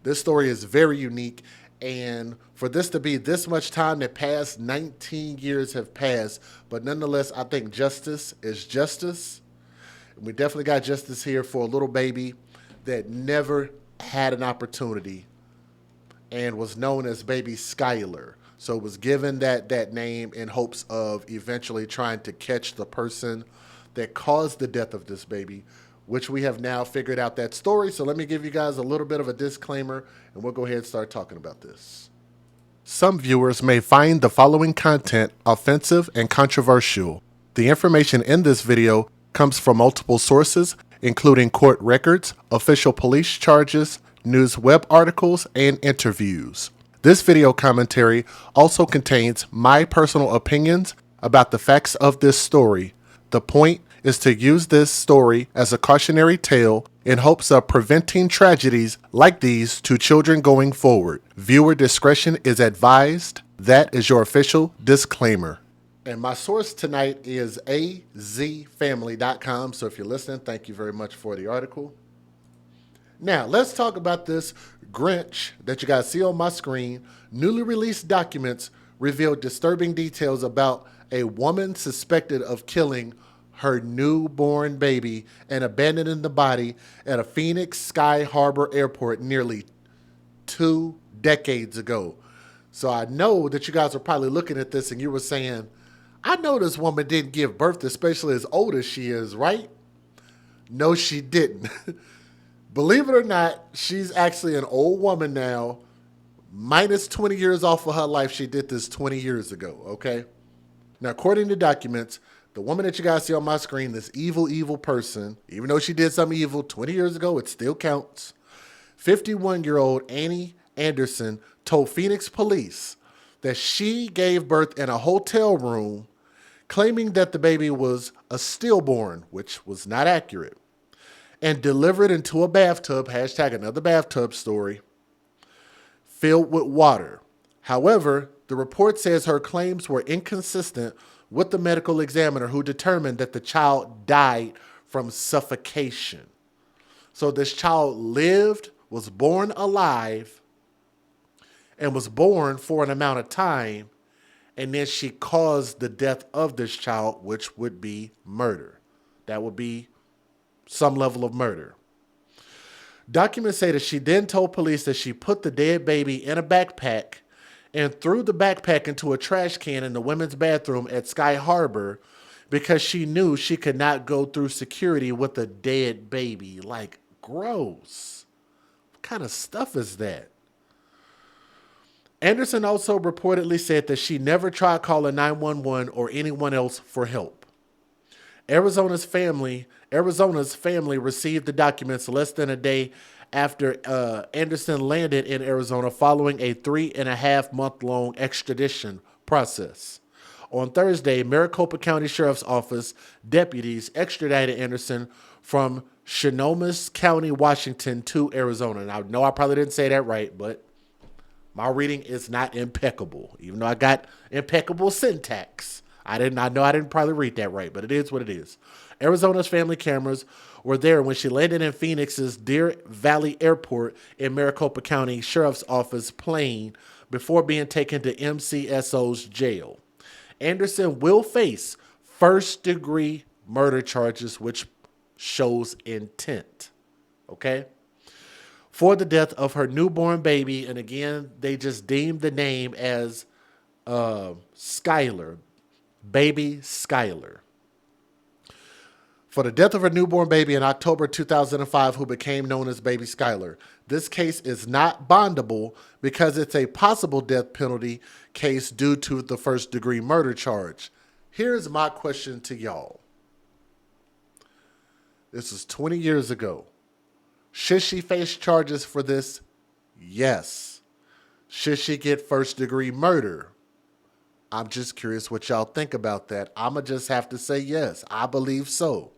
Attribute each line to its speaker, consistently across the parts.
Speaker 1: This story is very unique. And for this to be this much time that passed, 19 years have passed. But nonetheless, I think justice is justice. And we definitely got justice here for a little baby that never had an opportunity and was known as baby Skylar. So it was given that name in hopes of eventually trying to catch the person that caused the death of this baby, which we have now figured out that story. So let me give you guys a little bit of a disclaimer and we'll go ahead and start talking about this. Some viewers may find the following content offensive and controversial. The information in this video comes from multiple sources, including court records, official police charges, news web articles, and interviews. This video commentary also contains my personal opinions about the facts of this story. The point is to use this story as a cautionary tale in hopes of preventing tragedies like these to children going forward. Viewer discretion is advised. That is your official disclaimer. And my source tonight is azfamily.com. So if you're listening, thank you very much for the article. Now, let's talk about this Grinch that you guys see on my screen. Newly released documents reveal disturbing details about a woman suspected of killing her newborn baby and abandoning the body at a Phoenix Sky Harbor airport nearly 2 decades ago. So I know that you guys are probably looking at this and you were saying, I know this woman didn't give birth, especially as old as she is, right? No, she didn't. Believe it or not, she's actually an old woman now, minus 20 years off of her life. She did this 20 years ago, okay? Now, according to documents, the woman that you guys see on my screen, this evil person, even though she did something evil 20 years ago, it still counts. 51-year-old Annie Anderson told Phoenix police that she gave birth in a hotel room, claiming that the baby was a stillborn, which was not accurate, and delivered into a bathtub, hashtag another bathtub story, filled with water. However, the report says her claims were inconsistent with the medical examiner who determined that the child died from suffocation. So this child lived, was born alive, and was born for an amount of time, and then she caused the death of this child, which would be murder. That would be some level of murder. Documents say that she then told police that she put the dead baby in a backpack and threw the backpack into a trash can in the women's bathroom at Sky Harbor because she knew she could not go through security with a dead baby. Like, gross. What kind of stuff is that? Anderson also reportedly said that she never tried calling 911 or anyone else for help. Arizona's family received the documents less than a day after Anderson landed in Arizona following a 3.5-month-long extradition process. On Thursday, Maricopa County Sheriff's Office deputies extradited Anderson from Snohomish County, Washington to Arizona. Now, I know I probably didn't say that right, but my reading is not impeccable, even though I got impeccable syntax. I know I didn't probably read that right, but it is what it is. Arizona's family cameras were there when she landed in Phoenix's Deer Valley Airport in Maricopa County Sheriff's Office plane before being taken to MCSO's jail. Anderson will face first-degree murder charges, which shows intent. Okay? For the death of her newborn baby, and again, they just deemed the name as Skylar. Baby Skylar. For the death of her newborn baby in October 2005, who became known as Baby Skylar. This case is not bondable because it's a possible death penalty case due to the first-degree murder charge. Here's my question to y'all. This is 20 years ago. Should she face charges for this? Yes. Should she get first-degree murder? I'm just curious what y'all think about that. I'm going to just have to say yes. I believe so.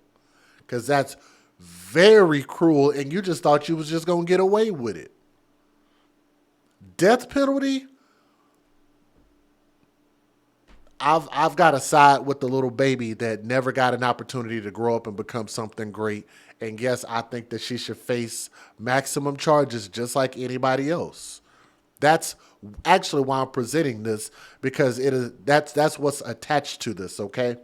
Speaker 1: Because that's very cruel, and you just thought you was just going to get away with it. Death penalty? I've got to side with the little baby that never got an opportunity to grow up and become something great And yes, I think that she should face maximum charges just like anybody else. That's actually why I'm presenting this, because that's what's attached to this, okay?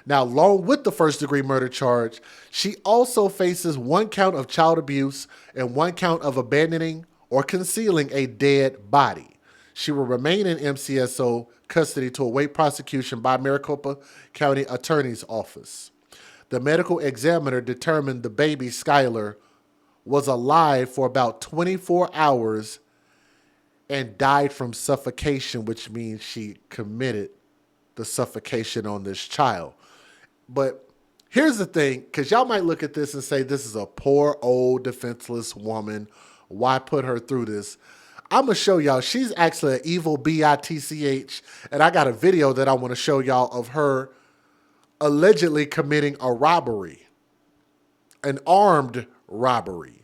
Speaker 1: Now, along with the first-degree murder charge, she also faces 1 count of child abuse and 1 count of abandoning or concealing a dead body. She will remain in MCSO custody to await prosecution by Maricopa County Attorney's Office. The medical examiner determined the baby, Skylar, was alive for about 24 hours and died from suffocation, which means she committed the suffocation on this child. But here's the thing, because y'all might look at this and say, this is a poor, old, defenseless woman. Why put her through this? I'm going to show y'all. She's actually an evil bitch, and I got a video that I want to show y'all of her allegedly committing a robbery, an armed robbery.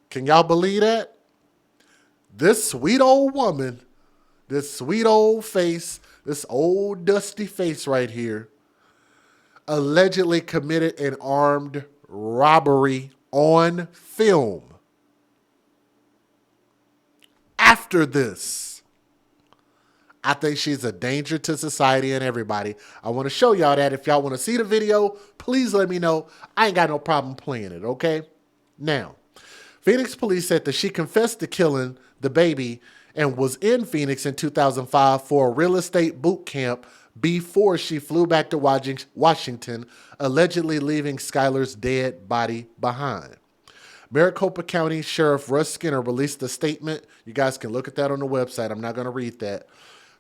Speaker 1: Can y'all believe that? This sweet old woman, this sweet old face, this old dusty face right here, allegedly committed an armed robbery on film. After this, I think she's a danger to society and everybody. I want to show y'all that. If y'all want to see the video, please let me know. I ain't got no problem playing it, okay? Now, Phoenix police said that she confessed to killing the baby and was in Phoenix in 2005 for a real estate boot camp before she flew back to Washington, allegedly leaving Skylar's dead body behind. Maricopa County Sheriff Russ Skinner released a statement. You guys can look at that on the website. I'm not going to read that.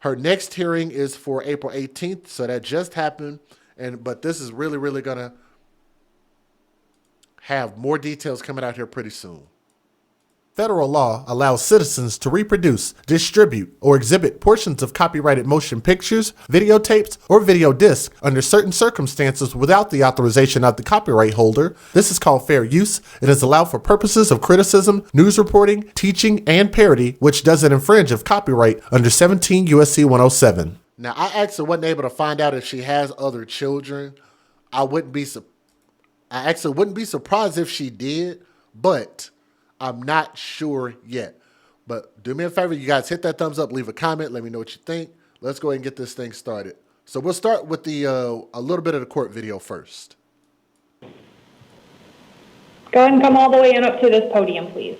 Speaker 1: Her next hearing is for April 18th, so that just happened. But this is really, really going to have more details coming out here pretty soon. Federal law allows citizens to reproduce, distribute, or exhibit portions of copyrighted motion pictures, videotapes, or video discs under certain circumstances without the authorization of the copyright holder. This is called fair use. It is allowed for purposes of criticism, news reporting, teaching, and parody, which doesn't infringe of copyright under 17 U.S.C. 107. Now, I actually wasn't able to find out if she has other children. I actually wouldn't be surprised if she did, but I'm not sure yet. But do me a favor, you guys hit that thumbs up, leave a comment, let me know what you think. Let's go ahead and get this thing started. So we'll start with the a little bit of the court video first.
Speaker 2: Go ahead and come all the way in up to this podium, please.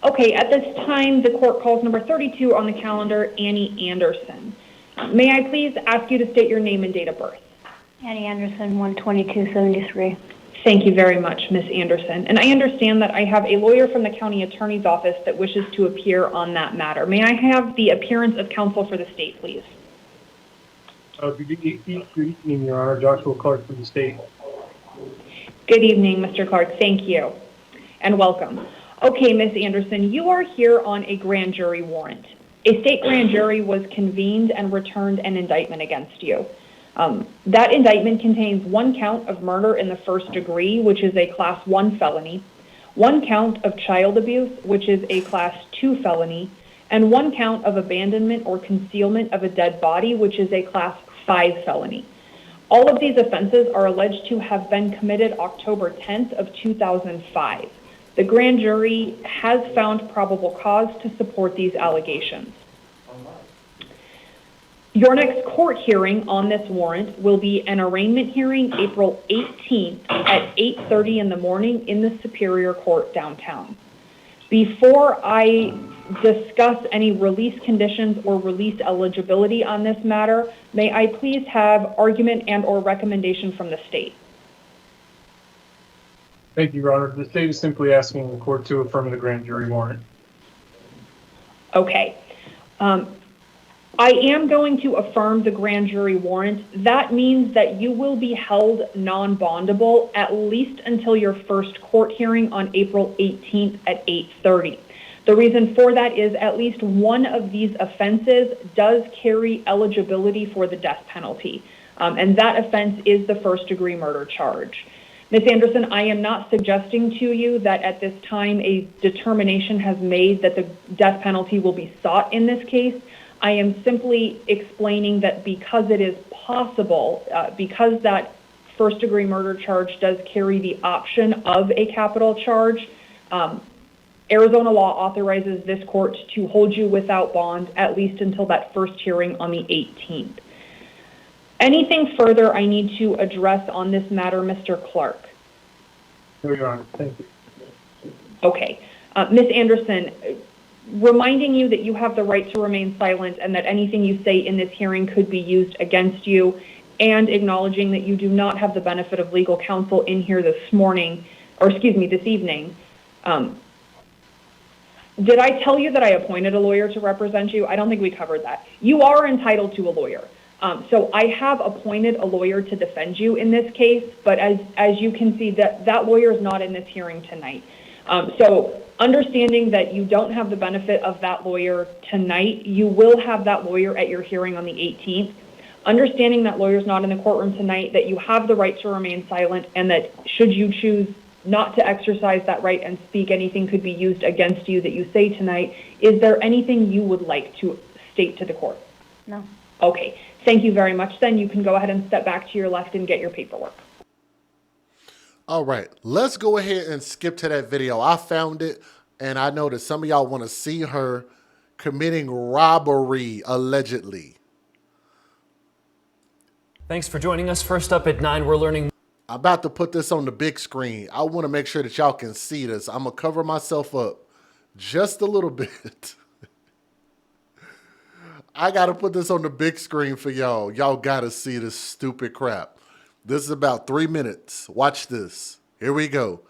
Speaker 2: Okay, at this time, the court calls number 32 on the calendar, Annie Anderson. May I please ask you to state your name and date of birth?
Speaker 3: Annie Anderson, 12273.
Speaker 2: Thank you very much, Ms. Anderson. And I understand that I have a lawyer from the county attorney's office that wishes to appear on that matter. May I have the appearance of counsel for the state, please?
Speaker 4: Good evening, Your Honor. Joshua Clark from the state.
Speaker 2: Good evening, Mr. Clark. Thank you, and welcome. Okay, Ms. Anderson, you are here on a grand jury warrant. A state grand jury was convened and returned an indictment against you. That indictment contains 1 count of murder in the first degree, which is a Class 1 felony, 1 count of child abuse, which is a Class 2 felony, and 1 count of abandonment or concealment of a dead body, which is a Class 5 felony. All of these offenses are alleged to have been committed October 10th of 2005. The grand jury has found probable cause to support these allegations. Your next court hearing on this warrant will be an arraignment hearing April 18th at 8:30 in the morning in the Superior Court downtown. Before I discuss any release conditions or release eligibility on this matter, may I please have argument and or recommendation from the state?
Speaker 4: Thank you, Your Honor. The state is simply asking the court to affirm the grand jury warrant.
Speaker 2: Okay. I am going to affirm the grand jury warrant. That means that you will be held non-bondable at least until your first court hearing on April 18th at 8:30. The reason for that is at least one of these offenses does carry eligibility for the death penalty, and that offense is the first-degree murder charge. Ms. Anderson, I am not suggesting to you that at this time a determination has made that the death penalty will be sought in this case. I am simply explaining that because it is possible, because that first-degree murder charge does carry the option of a capital charge, Arizona law authorizes this court to hold you without bond at least until that first hearing on the 18th. Anything further I need to address on this matter, Mr. Clark?
Speaker 4: No, Your Honor. Thank you.
Speaker 2: Okay. Ms. Anderson, reminding you that you have the right to remain silent and that anything you say in this hearing could be used against you, and acknowledging that you do not have the benefit of legal counsel in here this evening. Did I tell you that I appointed a lawyer to represent you? I don't think we covered that. You are entitled to a lawyer. So I have appointed a lawyer to defend you in this case, but as you can see, that lawyer is not in this hearing tonight. So understanding that you don't have the benefit of that lawyer tonight, you will have that lawyer at your hearing on the 18th. Understanding that lawyer's not in the courtroom tonight, that you have the right to remain silent, and that should you choose not to exercise that right and speak, anything could be used against you that you say tonight. Is there anything you would like to state to the court?
Speaker 3: No.
Speaker 2: Okay. Thank you very much. Then you can go ahead and step back to your left and get your paperwork.
Speaker 1: All right, let's go ahead and skip to that video. I found it, and I know that some of y'all want to see her committing robbery, allegedly.
Speaker 5: Thanks for joining us. First up at 9, we're learning.
Speaker 1: I'm about to put this on the big screen. I want to make sure that y'all can see this. I'm going to cover myself up just a little bit. I got to put this on the big screen for y'all. Y'all got to see this stupid crap. This is about 3 minutes. Watch this. Here we go.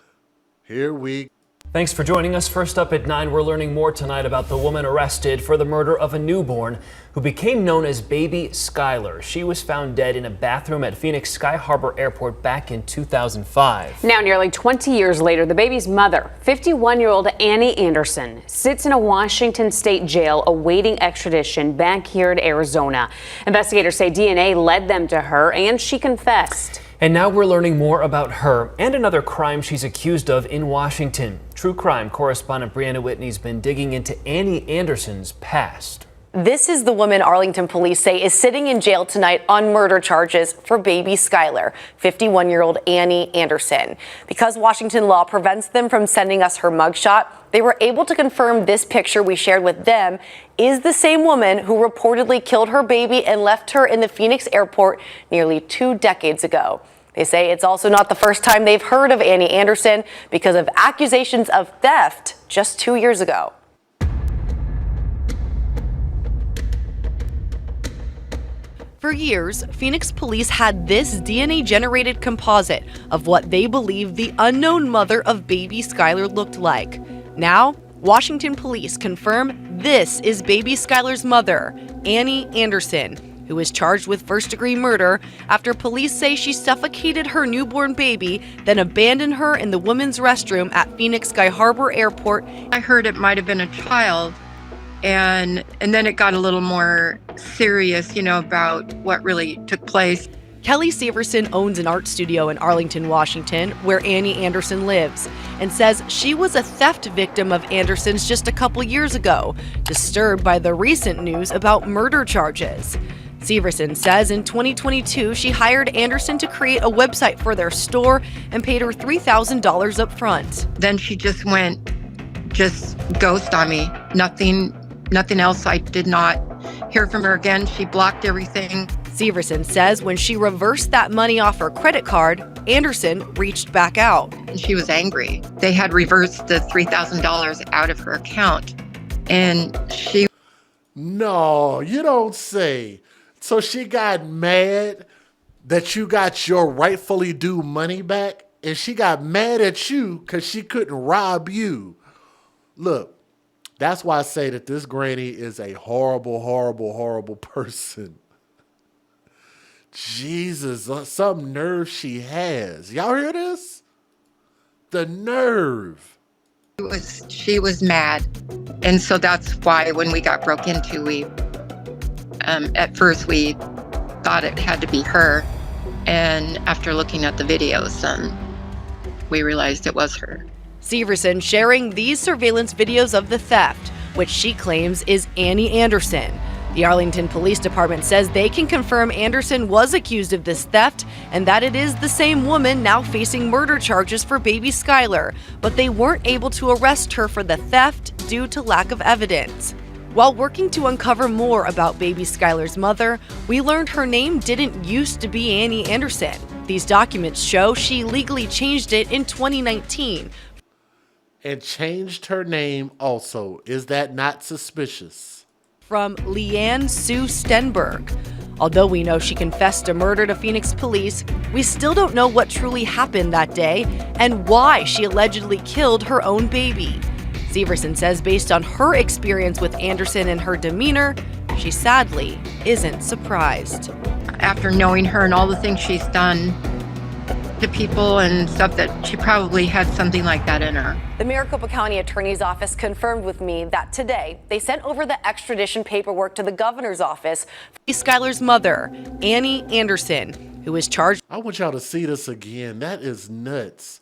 Speaker 5: Thanks for joining us. First up at 9, we're learning more tonight about the woman arrested for the murder of a newborn who became known as Baby Skylar. She was found dead in a bathroom at Phoenix Sky Harbor Airport back in 2005.
Speaker 6: Now, nearly 20 years later, the baby's mother, 51-year-old Annie Anderson, sits in a Washington state jail awaiting extradition back here in Arizona. Investigators say DNA led them to her, and she confessed.
Speaker 5: And now we're learning more about her and another crime she's accused of in Washington. True crime correspondent Brianna Whitney's been digging into Annie Anderson's past.
Speaker 7: This is the woman Arlington police say is sitting in jail tonight on murder charges for baby Skylar, 51-year-old Annie Anderson. Because Washington law prevents them from sending us her mugshot, they were able to confirm this picture we shared with them is the same woman who reportedly killed her baby and left her in the Phoenix airport nearly 2 decades ago. They say it's also not the first time they've heard of Annie Anderson because of accusations of theft just 2 years ago.
Speaker 8: For years, Phoenix police had this DNA-generated composite of what they believe the unknown mother of baby Skylar looked like. Now, Washington police confirm this is baby Skylar's mother, Annie Anderson, who is charged with first-degree murder after police say she suffocated her newborn baby, then abandoned her in the women's restroom at Phoenix Sky Harbor Airport.
Speaker 9: I heard it might have been a child, and then it got a little more serious, about what really took place.
Speaker 8: Kelly Severson owns an art studio in Arlington, Washington, where Annie Anderson lives, and says she was a theft victim of Anderson's just a couple years ago, disturbed by the recent news about murder charges. Severson says in 2022, she hired Anderson to create a website for their store and paid her $3,000 up front.
Speaker 9: Then she just ghost on me. Nothing else. I did not hear from her again. She blocked everything.
Speaker 8: Severson says when she reversed that money off her credit card, Anderson reached back out.
Speaker 9: And she was angry. They had reversed the $3,000 out of her account. And she...
Speaker 1: No, you don't say. So she got mad that you got your rightfully due money back, and she got mad at you because she couldn't rob you. Look, that's why I say that this granny is a horrible, horrible, horrible person. Jesus, some nerve she has. Y'all hear this? The nerve.
Speaker 9: She was mad. And so that's why when we got broke into, at first we thought it had to be her. And after looking at the videos, we realized it was her.
Speaker 8: Severson sharing these surveillance videos of the theft, which she claims is Annie Anderson. The Arlington Police Department says they can confirm Anderson was accused of this theft and that it is the same woman now facing murder charges for baby Skylar, but they weren't able to arrest her for the theft due to lack of evidence. While working to uncover more about baby Skylar's mother, we learned her name didn't used to be Annie Anderson. These documents show she legally changed it in 2019.
Speaker 1: And changed her name also. Is that not suspicious?
Speaker 8: From Leanne Sue Stenberg. Although we know she confessed to murder to Phoenix police, we still don't know what truly happened that day and why she allegedly killed her own baby. Severson says based on her experience with Anderson and her demeanor, she sadly isn't surprised.
Speaker 9: After knowing her and all the things she's done to people and stuff, that she probably had something like that in her.
Speaker 7: The Maricopa County Attorney's Office confirmed with me that today they sent over the extradition paperwork to the governor's office.
Speaker 8: Skylar's mother, Annie Anderson, who is charged.
Speaker 1: I want y'all to see this again. That is nuts.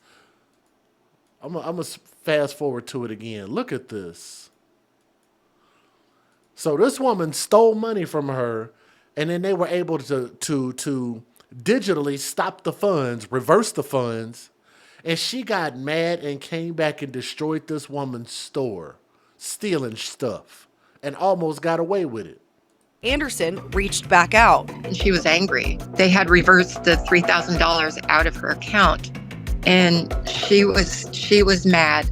Speaker 1: I'm gonna fast forward to it again. Look at this. So this woman stole money from her, and then they were able to digitally stop the funds, reverse the funds, and she got mad and came back and destroyed this woman's store, stealing stuff, and almost got away with it.
Speaker 8: Anderson reached back out.
Speaker 9: She was angry. They had reversed the $3,000 out of her account, and she was mad.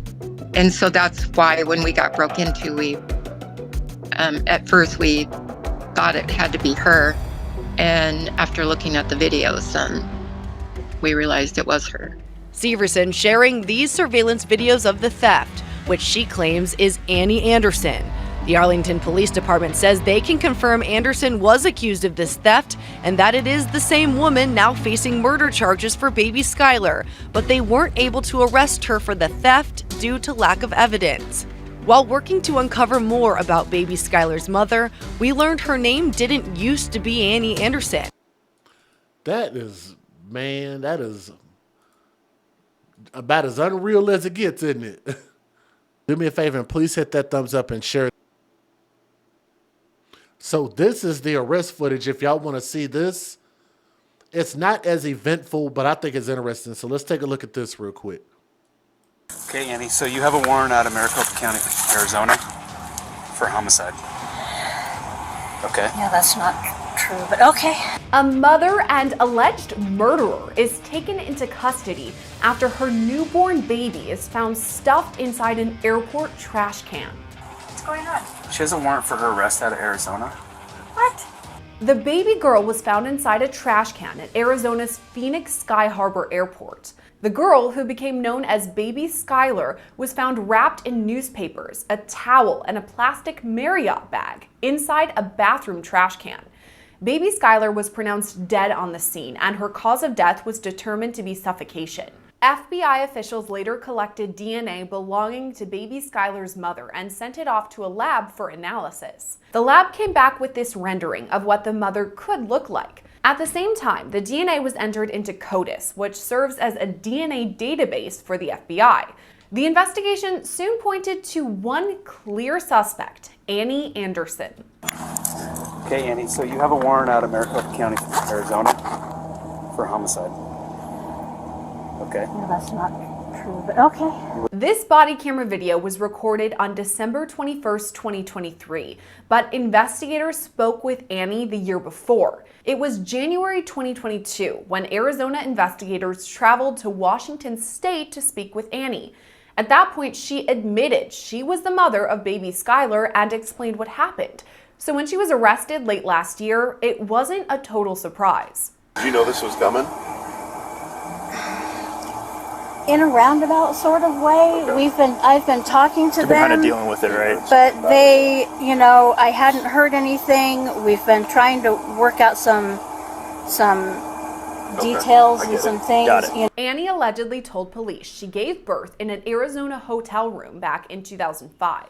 Speaker 9: And so that's why when we got broke into, we at first we thought it had to be her. And after looking at the videos, we realized it was her.
Speaker 8: Severson sharing these surveillance videos of the theft, which she claims is Annie Anderson. The Arlington Police Department says they can confirm Anderson was accused of this theft and that it is the same woman now facing murder charges for baby Skylar, but they weren't able to arrest her for the theft due to lack of evidence. While working to uncover more about baby Skylar's mother, we learned her name didn't used to be Annie Anderson.
Speaker 1: That is, man, that is about as unreal as it gets, isn't it? Do me a favor and please hit that thumbs up and share. So this is the arrest footage. If y'all want to see this, it's not as eventful, but I think it's interesting. So let's take a look at this real quick.
Speaker 10: Okay, Annie, so you have a warrant out of Maricopa County, Arizona for homicide. Okay.
Speaker 3: Yeah, that's not true, but okay.
Speaker 11: A mother and alleged murderer is taken into custody after her newborn baby is found stuffed inside an airport trash can.
Speaker 3: What's going on?
Speaker 10: She has a warrant for her arrest out of Arizona.
Speaker 3: What?
Speaker 11: The baby girl was found inside a trash can at Arizona's Phoenix Sky Harbor Airport. The girl, who became known as Baby Skylar, was found wrapped in newspapers, a towel, and a plastic Marriott bag inside a bathroom trash can. Baby Skylar was pronounced dead on the scene, and her cause of death was determined to be suffocation. FBI officials later collected DNA belonging to baby Skylar's mother and sent it off to a lab for analysis. The lab came back with this rendering of what the mother could look like. At the same time, the DNA was entered into CODIS, which serves as a DNA database for the FBI. The investigation soon pointed to one clear suspect, Annie Anderson.
Speaker 10: Okay, Annie, so you have a warrant out of Maricopa County, Arizona for homicide. Okay.
Speaker 3: No, that's not true, but okay.
Speaker 11: This body camera video was recorded on December 21st, 2023, but investigators spoke with Annie the year before. It was January 2022 when Arizona investigators traveled to Washington State to speak with Annie. At that point, she admitted she was the mother of baby Skylar and explained what happened. So when she was arrested late last year, it wasn't a total surprise.
Speaker 12: Did you know this was coming?
Speaker 3: In a roundabout sort of way, I've been talking to them.
Speaker 10: Kind of dealing with it, right?
Speaker 3: But they, I hadn't heard anything. We've been trying to work out some details and some things.
Speaker 10: Got it.
Speaker 11: Annie allegedly told police she gave birth in an Arizona hotel room back in 2005.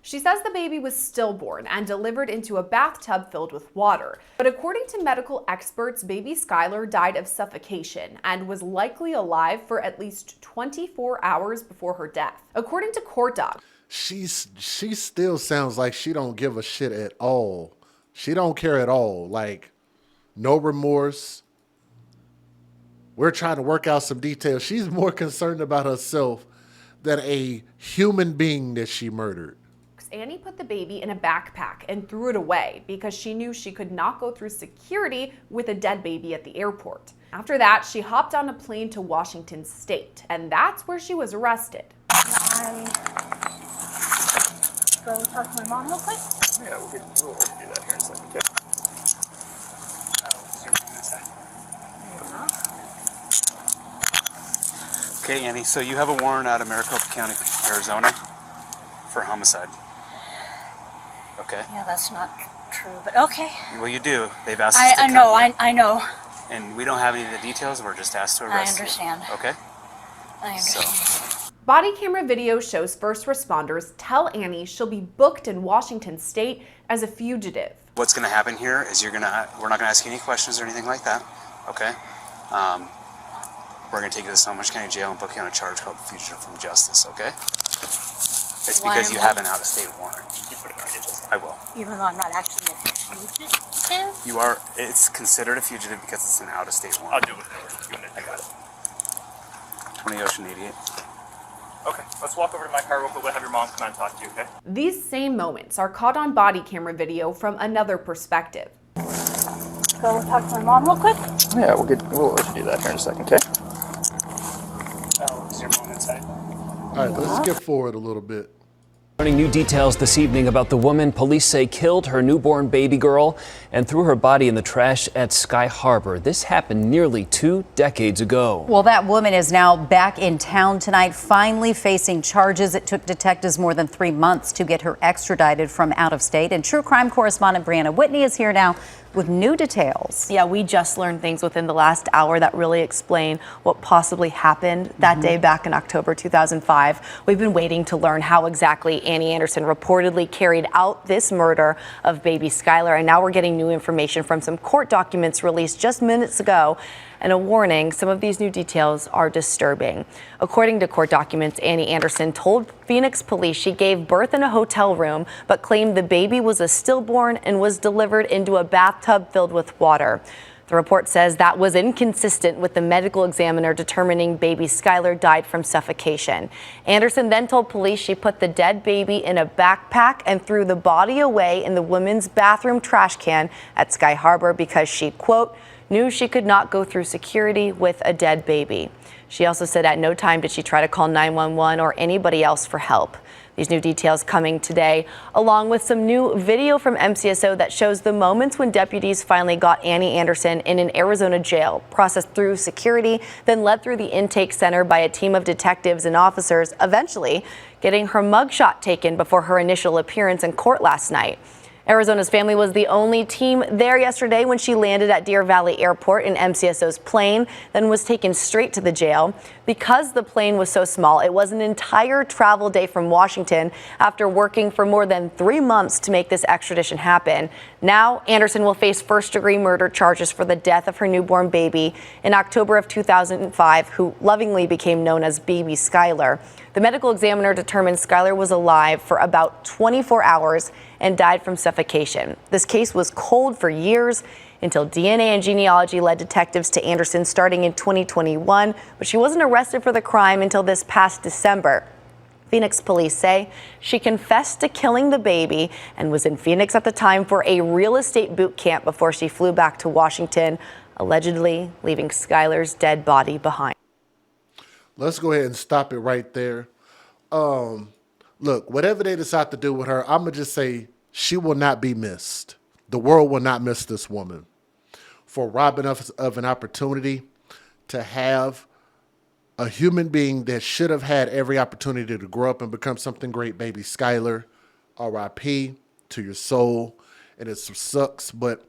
Speaker 11: She says the baby was stillborn and delivered into a bathtub filled with water. But according to medical experts, baby Skylar died of suffocation and was likely alive for at least 24 hours before her death. According to court docs,
Speaker 1: She still sounds like she don't give a shit at all. She don't care at all. Like, no remorse. We're trying to work out some details. She's more concerned about herself than a human being that she murdered.
Speaker 11: Annie put the baby in a backpack and threw it away because she knew she could not go through security with a dead baby at the airport. After that, she hopped on a plane to Washington State, and that's where she was arrested.
Speaker 3: I go talk to my mom real quick.
Speaker 10: Yeah, we'll do that here in a second, okay? Okay, Annie, so you have a warrant out of Maricopa County, Arizona for homicide. Okay?
Speaker 3: Yeah, that's not true, but okay.
Speaker 10: Well, you do. They've asked us to
Speaker 3: I know, I know.
Speaker 10: And we don't have any of the details. We're just asked to arrest you.
Speaker 3: understand.
Speaker 10: Okay?
Speaker 3: I understand.
Speaker 10: So,
Speaker 11: Body camera video shows first responders tell Annie she'll be booked in Washington State as a fugitive.
Speaker 10: what's going to happen here is we're not going to ask you any questions or anything like that. Okay? We're going to take you to Snohomish County Jail and book you on a charge called fugitive from justice. Okay? It's because you have an out-of-state warrant. I will.
Speaker 3: Even though I'm not actually a fugitive?
Speaker 10: You are. It's considered a fugitive because it's an out-of-state warrant.
Speaker 12: I'll do it. I got it.
Speaker 10: 20 Ocean 88.
Speaker 12: Okay, let's walk over to my car real quick. We'll have your mom come out and talk to you, okay?
Speaker 11: These same moments are caught on body camera video from another perspective.
Speaker 3: Go talk to my mom real quick.
Speaker 12: Yeah, we'll do that here in a second, okay? Is your mom inside?
Speaker 1: All right, let's skip forward a little bit.
Speaker 5: Learning new details this evening about the woman police say killed her newborn baby girl and threw her body in the trash at Sky Harbor. This happened nearly 2 decades ago.
Speaker 13: Well, that woman is now back in town tonight, finally facing charges. It took detectives more than 3 months to get her extradited from out of state. And true crime correspondent Brianna Whitney is here now with new details.
Speaker 7: Yeah, we just learned things within the last hour that really explain what possibly happened that day back in October 2005. We've been waiting to learn how exactly Annie Anderson reportedly carried out this murder of baby Skylar, and now we're getting new information from some court documents released just minutes ago. And a warning, some of these new details are disturbing. According to court documents, Annie Anderson told Phoenix police she gave birth in a hotel room, but claimed the baby was a stillborn and was delivered into a bathtub filled with water. The report says that was inconsistent with the medical examiner determining baby Skylar died from suffocation. Anderson then told police she put the dead baby in a backpack and threw the body away in the women's bathroom trash can at Sky Harbor because she, quote, knew she could not go through security with a dead baby. She also said at no time did she try to call 911 or anybody else for help. These new details coming today, along with some new video from MCSO that shows the moments when deputies finally got Annie Anderson in an Arizona jail, processed through security, then led through the intake center by a team of detectives and officers, eventually getting her mugshot taken before her initial appearance in court last night. Arizona's family was the only team there yesterday when she landed at Deer Valley Airport in MCSO's plane, then was taken straight to the jail. Because the plane was so small, it was an entire travel day from Washington after working for more than 3 months to make this extradition happen. Now, Anderson will face first-degree murder charges for the death of her newborn baby in October of 2005, who lovingly became known as Baby Skylar. The medical examiner determined Skylar was alive for about 24 hours and died from suffocation. This case was cold for years until DNA and genealogy led detectives to Anderson starting in 2021, but she wasn't arrested for the crime until this past December. Phoenix police say she confessed to killing the baby and was in Phoenix at the time for a real estate boot camp before she flew back to Washington, allegedly leaving Skylar's dead body behind.
Speaker 1: Let's go ahead and stop it right there. Look, whatever they decide to do with her, I'm going to just say she will not be missed. The world will not miss this woman for robbing us of an opportunity to have a human being that should have had every opportunity to grow up and become something great, baby Skylar. R.I.P. to your soul. And it sucks, but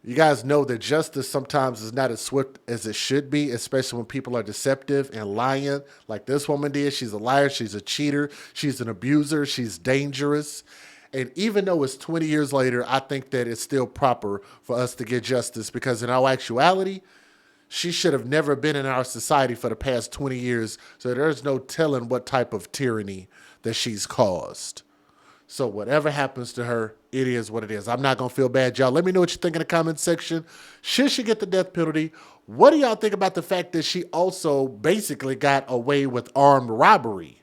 Speaker 1: you guys know that justice sometimes is not as swift as it should be, especially when people are deceptive and lying like this woman did. She's a liar. She's a cheater. She's an abuser. She's dangerous. And even though it's 20 years later, I think that it's still proper for us to get justice because in all actuality, she should have never been in our society for the past 20 years. So there's no telling what type of tyranny that she's caused. So whatever happens to her, it is what it is. I'm not going to feel bad, y'all. Let me know what you think in the comment section. Should she get the death penalty? What do y'all think about the fact that she also basically got away with armed robbery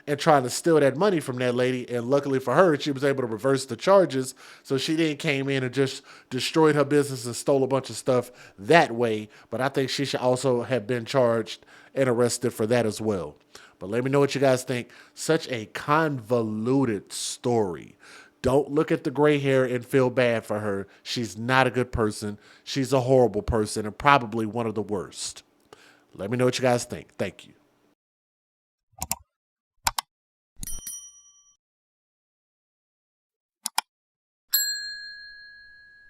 Speaker 1: and trying to steal that money from that lady? And luckily for her, she was able to reverse the charges. So she then came in and just destroyed her business and stole a bunch of stuff that way. But I think she should also have been charged and arrested for that as well. But let me know what you guys think. Such a convoluted story. Don't look at the gray hair and feel bad for her. She's not a good person. She's a horrible person and probably one of the worst. Let me know what you guys think. Thank you.